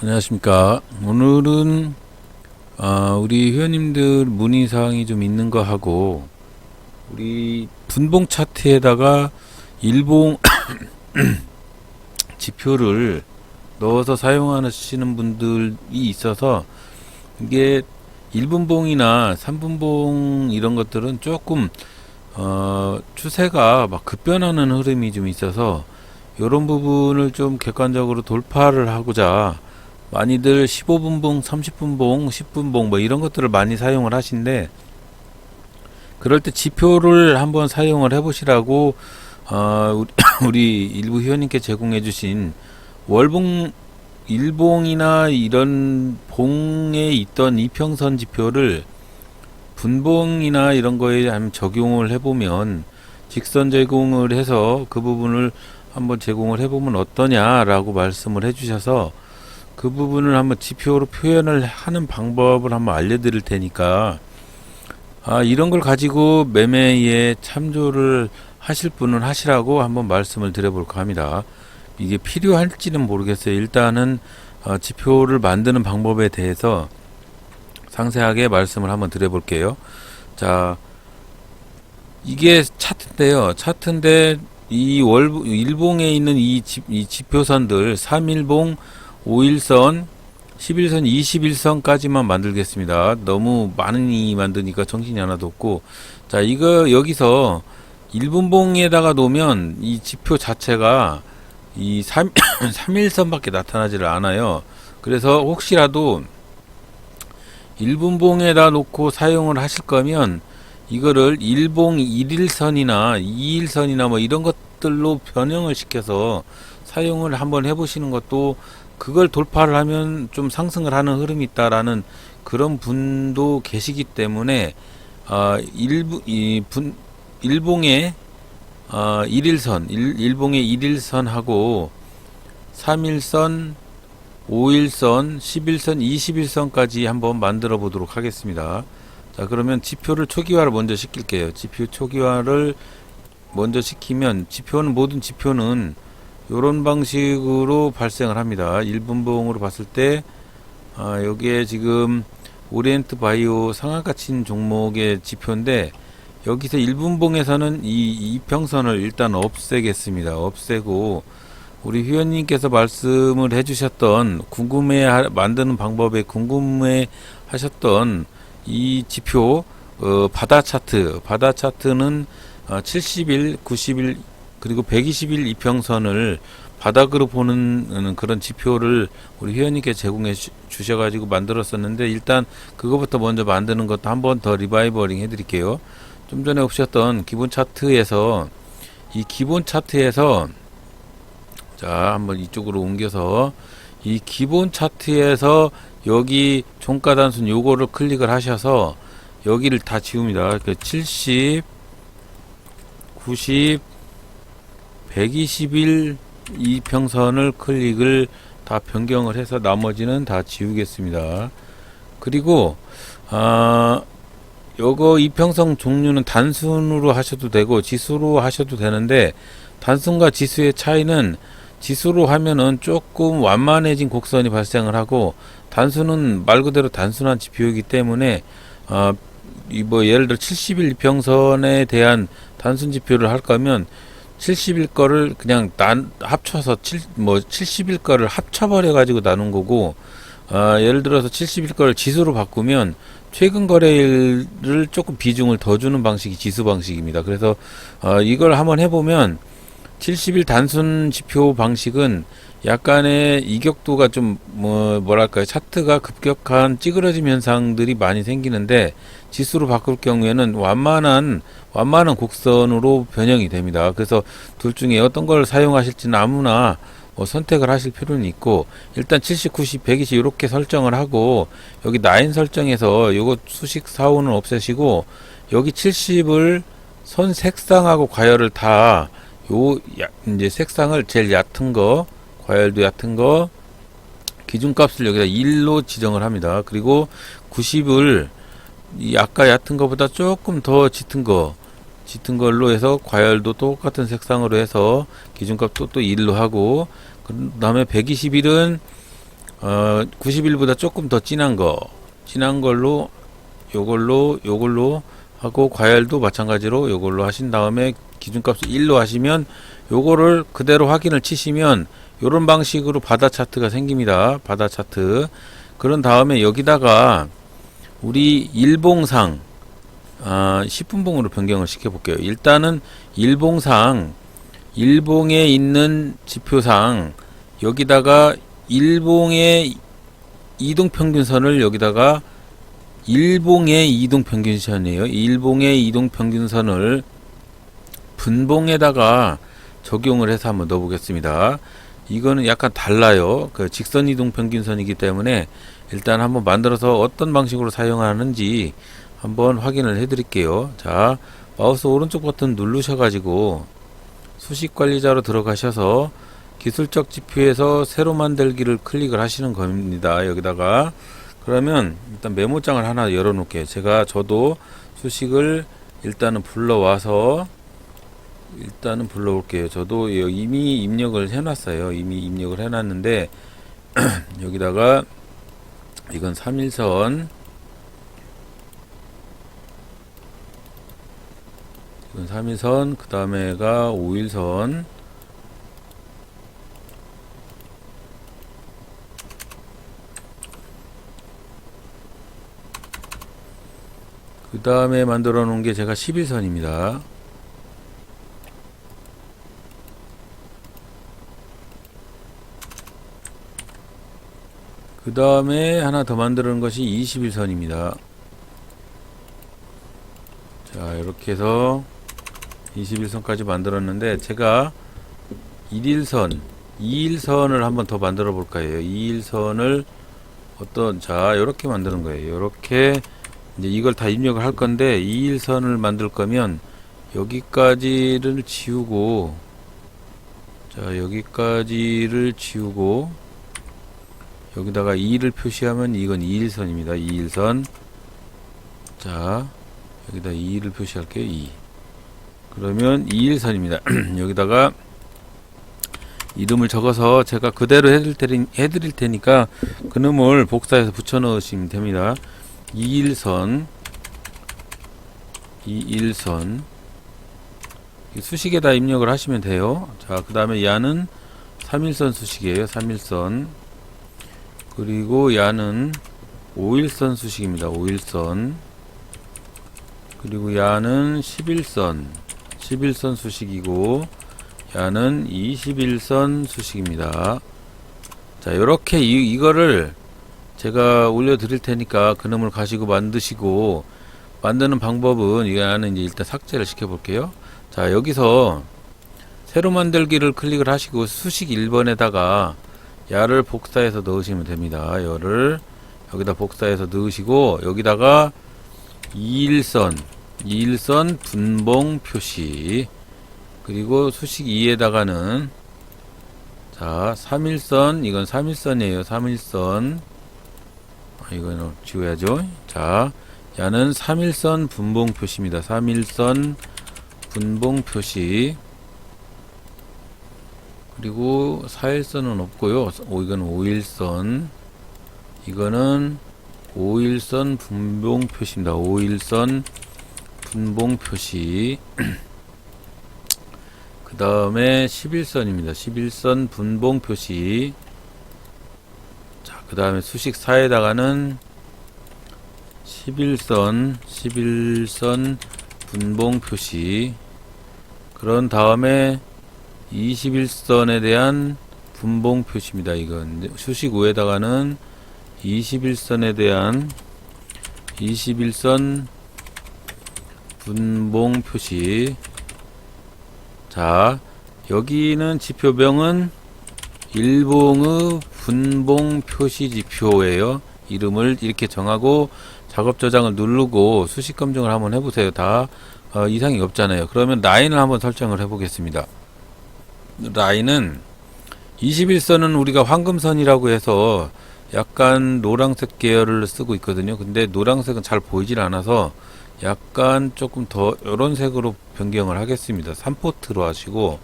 안녕하십니까. 오늘은 우리 회원님들 문의사항이 좀 있는 거 하고 우리 분봉 차트에다가 일봉 지표를 넣어서 사용하시는 분들이 있어서 이게 1분봉이나 3분봉 이런 것들은 조금 추세가 막 급변하는 흐름이 좀 있어서 이런 부분을 좀 객관적으로 돌파를 하고자 많이들 15분봉, 30분봉, 10분봉 뭐 이런 것들을 많이 사용을 하신데, 그럴 때 지표를 한번 사용을 해보시라고 우리 일부 회원님께 제공해 주신 월봉 일봉이나 이런 봉에 있던 이평선 지표를 분봉이나 이런 거에 한번 적용을 해보면, 직선 제공을 해서 그 부분을 한번 제공을 해보면 어떠냐라고 말씀을 해주셔서 그 부분을 한번 지표로 표현을 하는 방법을 한번 알려드릴 테니까, 이런 걸 가지고 매매에 참조를 하실 분은 하시라고 한번 말씀을 드려볼까 합니다. 이게 필요할지는 모르겠어요. 일단은 지표를 만드는 방법에 대해서 상세하게 말씀을 한번 드려볼게요. 자, 이게 차트인데요. 차트인데 이 일봉에 있는 이 지표선들 3일봉, 5일선, 11선, 21선까지만 만들겠습니다. 너무 많이 만드니까 정신이 하나도 없고. 자, 이거 여기서 1분봉에다가 놓으면 이 지표 자체가 이 3일선밖에 나타나지를 않아요. 그래서 혹시라도 1분봉에다 놓고 사용을 하실 거면 이거를 1봉 1일선이나 2일선이나 뭐 이런 것들로 변형을 시켜서 사용을 한번 해보시는 것도, 그걸 돌파를 하면 좀 상승을 하는 흐름이 있다라는 그런 분도 계시기 때문에 일봉의 1일선, 일봉의 1일선하고 3일선, 5일선, 11선, 21선까지 한번 만들어 보도록 하겠습니다. 자, 그러면 지표를 초기화를 먼저 시킬게요. 지표 초기화를 먼저 시키면, 모든 지표는 이런 방식으로 발생을 합니다. 1분봉으로 봤을 때 여기에 지금 오리엔트 바이오 상한가 친 종목의 지표인데, 여기서 1분봉에서는 이 이평선을 일단 없애겠습니다. 없애고 우리 회원님께서 말씀을 해주셨던 만드는 방법에 궁금해 하셨던 이 지표 바다 차트는 70일, 90일 그리고 120일 이평선을 바닥으로 보는 그런 지표를 우리 회원님께 제공해 주셔가지고 만들었었는데, 일단 그거부터 먼저 만드는 것도 한번 더 리바이버링 해드릴게요. 좀 전에 오셨던 기본 차트에서, 이 기본 차트에서, 자, 한번 이쪽으로 옮겨서 이 기본 차트에서 여기 종가 단순 요거를 클릭을 하셔서 여기를 다 지웁니다. 70, 90, 120일 이평선을 클릭을 다 변경을 해서 나머지는 다 지우겠습니다. 그리고 요거 이평선 종류는 단순으로 하셔도 되고 지수로 하셔도 되는데, 단순과 지수의 차이는, 지수로 하면은 조금 완만해진 곡선이 발생을 하고, 단순은 말 그대로 단순한 지표이기 때문에 예를 들어 70일 이평선에 대한 단순 지표를 할 거면 70일 거를 그냥 합쳐서 70일 거를 합쳐버려 가지고 나눈 거고, 예를 들어서 70일 거를 지수로 바꾸면 최근 거래일을 조금 비중을 더 주는 방식이 지수 방식입니다. 그래서 이걸 한번 해보면 70일 단순 지표 방식은 약간의 이격도가 좀 뭐랄까요, 차트가 급격한 찌그러짐 현상들이 많이 생기는데, 지수로 바꿀 경우에는 완만한 곡선으로 변형이 됩니다. 그래서 둘 중에 어떤 걸 사용하실지는 아무나 선택을 하실 필요는 있고, 일단 70, 90, 120 이렇게 설정을 하고, 여기 라인 설정에서 요거 수식 사호는 없애시고, 여기 70을 선 색상하고 과열을 다 이제 색상을 제일 얕은 거, 과열도 얕은 거, 기준값을 여기다 1로 지정을 합니다. 그리고 90을 아까 얕은 거보다 조금 더 짙은 걸로 해서 과열도 똑같은 색상으로 해서 기준값도 또 1로 하고, 그 다음에 120일은 91보다 조금 더 진한 걸로 요걸로 하고, 과열도 마찬가지로 요걸로 하신 다음에 기준값을 1로 하시면 요거를 그대로 확인을 치시면 요런 방식으로 바다 차트가 생깁니다. 바다 차트. 그런 다음에 여기다가 우리 일봉상 10분봉으로 변경을 시켜 볼게요. 일단은 일봉에 있는 지표상 여기다가 일봉의 이동평균선을 여기다가 일봉의 이동평균선이에요. 일봉의 이동평균선을 분봉에다가 적용을 해서 한번 넣어 보겠습니다. 이거는 약간 달라요. 그 직선 이동평균선이기 때문에 일단 한번 만들어서 어떤 방식으로 사용하는지 한번 확인을 해 드릴게요. 자, 마우스 오른쪽 버튼 누르셔가지고 수식관리자로 들어가셔서 기술적 지표에서 새로 만들기를 클릭을 하시는 겁니다. 여기다가 그러면 일단 메모장을 하나 열어 놓을게요. 저도 수식을 일단은 불러와서 불러올게요. 저도 이미 입력을 해놨어요. 이미 입력을 해놨는데 여기다가 이건 3일선, 그 다음에가 5일선, 그 다음에 만들어 놓은 게 제가 11선입니다. 그 다음에 하나 더 만드는 것이 21선입니다. 자, 이렇게 해서 21선까지 만들었는데 제가 1일선, 2일선을 한번 더 만들어 볼까요? 2일선을 자, 이렇게 만드는 거예요. 이렇게 이제 이걸 다 입력을 할 건데 2일선을 만들 거면 여기까지를 지우고, 자, 여기까지를 지우고 여기다가 2를 표시하면 이건 2일선입니다. 2일선. 자, 여기다 2를 표시할게요. 2. 그러면 2일선입니다. 여기다가 이름을 적어서 제가 그대로 해드릴 테니까 그놈을 복사해서 붙여 넣으시면 됩니다. 2일선 수식에다 입력을 하시면 돼요. 자, 그 다음에 야는 3일선 수식이에요. 3일선. 그리고 야는 5일선 수식입니다. 5일선. 그리고 야는 11선 수식이고 야는 21선 수식입니다. 자, 요렇게 이거를 제가 올려 드릴 테니까 그놈을 가시고 만드시고, 만드는 방법은 야는 이제 일단 삭제를 시켜 볼게요. 자, 여기서 새로 만들기를 클릭을 하시고 수식 1번에다가 야를 복사해서 넣으시면 됩니다. 야를 여기다 복사해서 넣으시고 여기다가 2일선 분봉 표시, 그리고 수식 2에다가는 자 3일선, 이건 3일선이에요. 3일선. 이거는 지워야죠. 자, 야는 3일선 분봉 표시입니다. 3일선 분봉 표시. 그리고 4일선은 없고요. 이건 5일선. 이거는 5일선 분봉 표시입니다. 5일선 분봉 표시. 그 다음에 11선입니다. 11선 분봉 표시. 자, 그 다음에 수식 4에다가는 11선 분봉 표시. 그런 다음에 21선에 대한 분봉 표시입니다. 이건 수식 5에다가는 21선에 대한 21선 분봉 표시. 자, 여기는 지표명은 일봉의 분봉 표시 지표예요. 이름을 이렇게 정하고 작업 저장을 누르고 수식 검증을 한번 해보세요. 다 이상이 없잖아요. 그러면 라인을 한번 설정을 해보겠습니다. 라인은 21선은 우리가 황금선이라고 해서 약간 노란색 계열을 쓰고 있거든요. 근데 노란색은 잘 보이질 않아서 약간 조금 더 이런 색으로 변경을 하겠습니다. 3포트로 하시고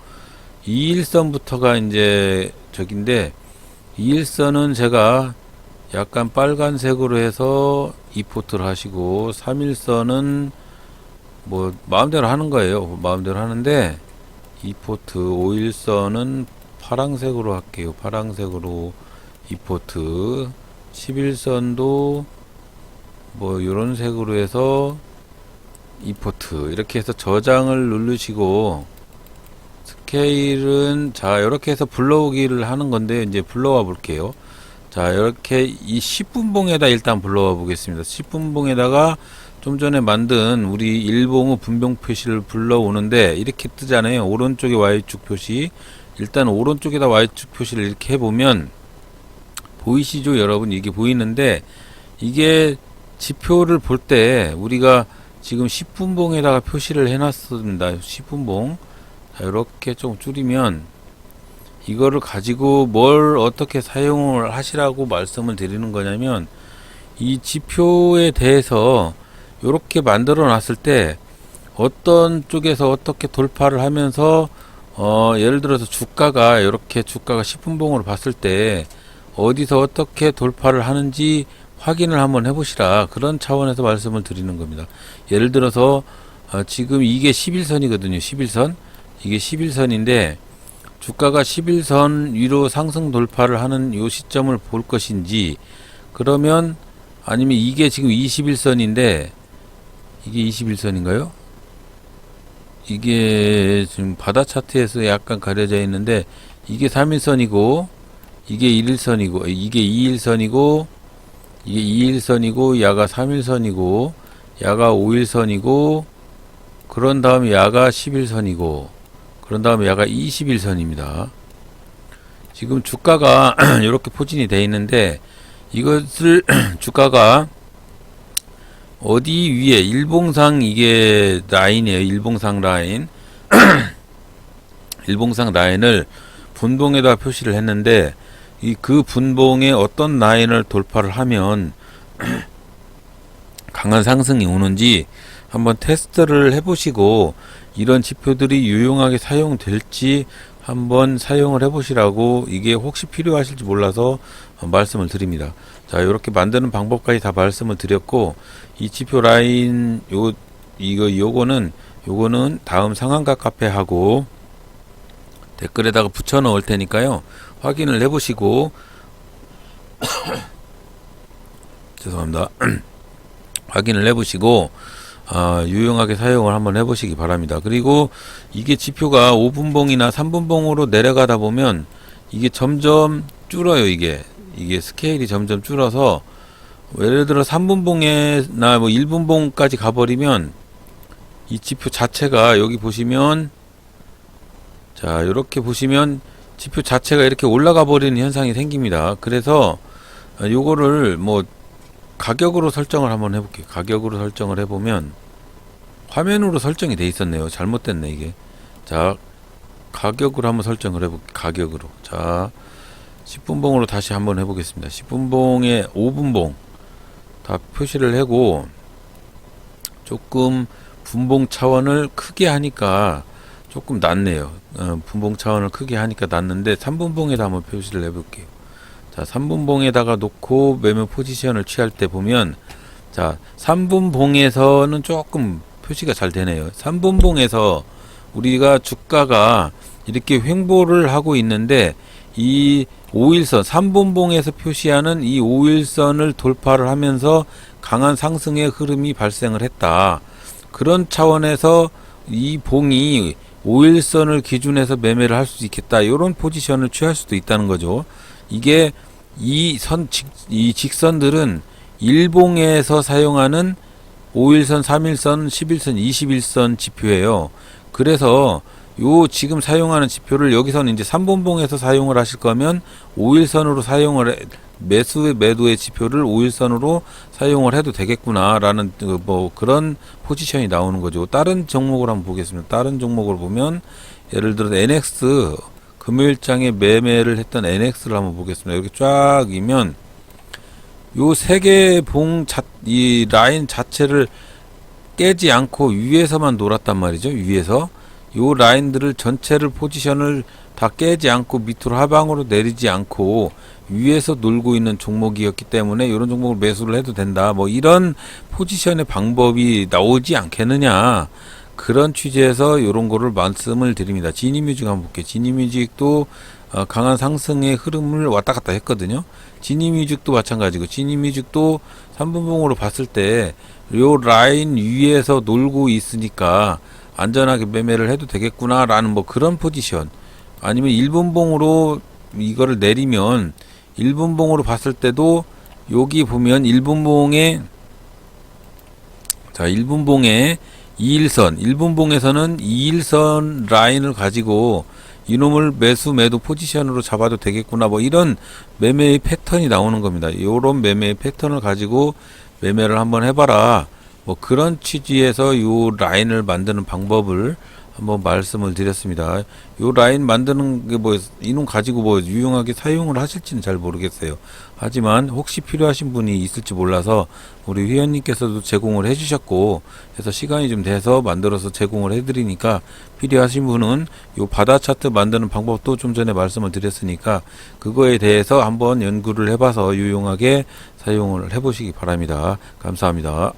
2일선부터가 이제 저긴데 2일선은 제가 약간 빨간색으로 해서 2포트를 하시고, 3일선은 뭐 마음대로 하는 거예요. 마음대로 하는데 2포트, 5일선은 파랑색으로 할게요. 파랑색으로 2포트, 11선도 뭐 요런 색으로 해서 2포트 이렇게 해서 저장을 누르시고, 스케일은 자 이렇게 해서 불러오기를 하는 건데 이제 불러와 볼게요. 자 이렇게 이 10분봉에다 일단 불러와 보겠습니다. 10분봉에다가 좀 전에 만든 우리 일봉의 분봉 표시를 불러오는데 이렇게 뜨잖아요. 오른쪽에 Y축 표시. 일단 오른쪽에다 Y축 표시를 이렇게 해보면 보이시죠 여러분? 이게 보이는데, 이게 지표를 볼 때 우리가 지금 10분봉에다가 표시를 해놨습니다. 10분봉. 자, 이렇게 좀 줄이면 이거를 가지고 뭘 어떻게 사용을 하시라고 말씀을 드리는 거냐면, 이 지표에 대해서 이렇게 만들어 놨을 때 어떤 쪽에서 어떻게 돌파를 하면서 예를 들어서 주가가 이렇게 주가가 10분봉으로 봤을 때 어디서 어떻게 돌파를 하는지 확인을 한번 해보시라, 그런 차원에서 말씀을 드리는 겁니다. 예를 들어서 지금 이게 11선이거든요. 11선. 이게 11선인데 주가가 11선 위로 상승 돌파를 하는 요 시점을 볼 것인지, 그러면 아니면 이게 지금 21선인데 이게 21선인가요? 이게 지금 바다 차트에서 약간 가려져 있는데 이게 3일선이고 이게 1일선이고 이게 2일선이고 이게 2일선이고 야가 3일선이고 야가 5일선이고 그런 다음에 야가 10일선이고 그런 다음에 야가 21선입니다. 지금 주가가 이렇게 포진이 되어 있는데 이것을 주가가 어디 위에 일봉상 이게 라인이에요. 일봉상 라인. 일봉상 라인을 분봉에다 표시를 했는데 이 그 분봉에 어떤 라인을 돌파를 하면 강한 상승이 오는지 한번 테스트를 해보시고, 이런 지표들이 유용하게 사용될지 한번 사용을 해보시라고, 이게 혹시 필요하실지 몰라서 말씀을 드립니다. 자, 이렇게 만드는 방법까지 다 말씀을 드렸고, 이 지표 라인 요거는 다음 상한가 카페하고 댓글에다가 붙여 넣을 테니까요. 확인을 해보시고 죄송합니다. 확인을 해보시고 유용하게 사용을 한번 해보시기 바랍니다. 그리고 이게 지표가 5분봉이나 3분봉으로 내려가다 보면 이게 점점 줄어요. 이게 스케일이 점점 줄어서 예를 들어 3분봉에나 뭐 1분봉까지 가버리면 이 지표 자체가 여기 보시면, 자 이렇게 보시면 지표 자체가 이렇게 올라가 버리는 현상이 생깁니다. 그래서 요거를 뭐 가격으로 설정을 한번 해볼게요. 가격으로 설정을 해보면 화면으로 설정이 돼 있었네요. 잘못됐네 이게. 자 가격으로 한번 설정을 해볼게요. 가격으로. 자 10분봉으로 다시 한번 해보겠습니다. 10분봉에 5분봉 다 표시를 하고 조금 분봉 차원을 크게 하니까 조금 낫네요. 분봉 차원을 크게 하니까 낫는데 3분봉에다 한번 표시를 해볼게요. 자 3분봉에다가 놓고 매매 포지션을 취할 때 보면, 자 3분봉에서는 조금 표시가 잘 되네요. 3분봉에서 우리가 주가가 이렇게 횡보를 하고 있는데 이 5일선 3분봉에서 표시하는 이 5일선을 돌파를 하면서 강한 상승의 흐름이 발생을 했다. 그런 차원에서 이 봉이 5일선을 기준해서 매매를 할 수 있겠다. 이런 포지션을 취할 수도 있다는 거죠. 이게 이 직선들은 일봉에서 사용하는 5일선, 3일선, 11선, 21선 지표예요. 그래서 요 지금 사용하는 지표를 여기서는 이제 3분봉에서 사용을 하실 거면 5일선으로 사용을 매도의 지표를 5일선으로 사용을 해도 되겠구나라는 뭐 그런 포지션이 나오는 거죠. 다른 종목을 한번 보겠습니다. 다른 종목을 보면 예를 들어 NX 금요일장에 매매를 했던 NX를 한번 보겠습니다. 이렇게 쫙이면 요 세 개의 이 라인 자체를 깨지 않고 위에서만 놀았단 말이죠. 위에서 요 라인들을 전체를 포지션을 다 깨지 않고 밑으로 하방으로 내리지 않고 위에서 놀고 있는 종목이었기 때문에 이런 종목을 매수를 해도 된다. 뭐 이런 포지션의 방법이 나오지 않겠느냐. 그런 취지에서 이런 거를 말씀을 드립니다. 지니뮤직 한번 볼게요. 지니뮤직도 강한 상승의 흐름을 왔다 갔다 했거든요. 지니뮤직도 마찬가지고, 지니뮤직도 3분봉으로 봤을 때 요 라인 위에서 놀고 있으니까 안전하게 매매를 해도 되겠구나 라는 뭐 그런 포지션, 아니면 1분봉으로 이거를 내리면 1분봉으로 봤을 때도 여기 보면 1분봉에 2일선, 1분봉에서는 2일선 라인을 가지고 이놈을 매수 매도 포지션으로 잡아도 되겠구나, 뭐 이런 매매의 패턴이 나오는 겁니다. 이런 매매의 패턴을 가지고 매매를 한번 해봐라, 뭐 그런 취지에서 요 라인을 만드는 방법을 한번 말씀을 드렸습니다. 요 라인 만드는 게 뭐 이놈 가지고 뭐 유용하게 사용을 하실지는 잘 모르겠어요. 하지만 혹시 필요하신 분이 있을지 몰라서 우리 회원님께서도 제공을 해주셨고, 그래서 시간이 좀 돼서 만들어서 제공을 해드리니까 필요하신 분은 요 바다 차트 만드는 방법도 좀 전에 말씀을 드렸으니까 그거에 대해서 한번 연구를 해봐서 유용하게 사용을 해보시기 바랍니다. 감사합니다.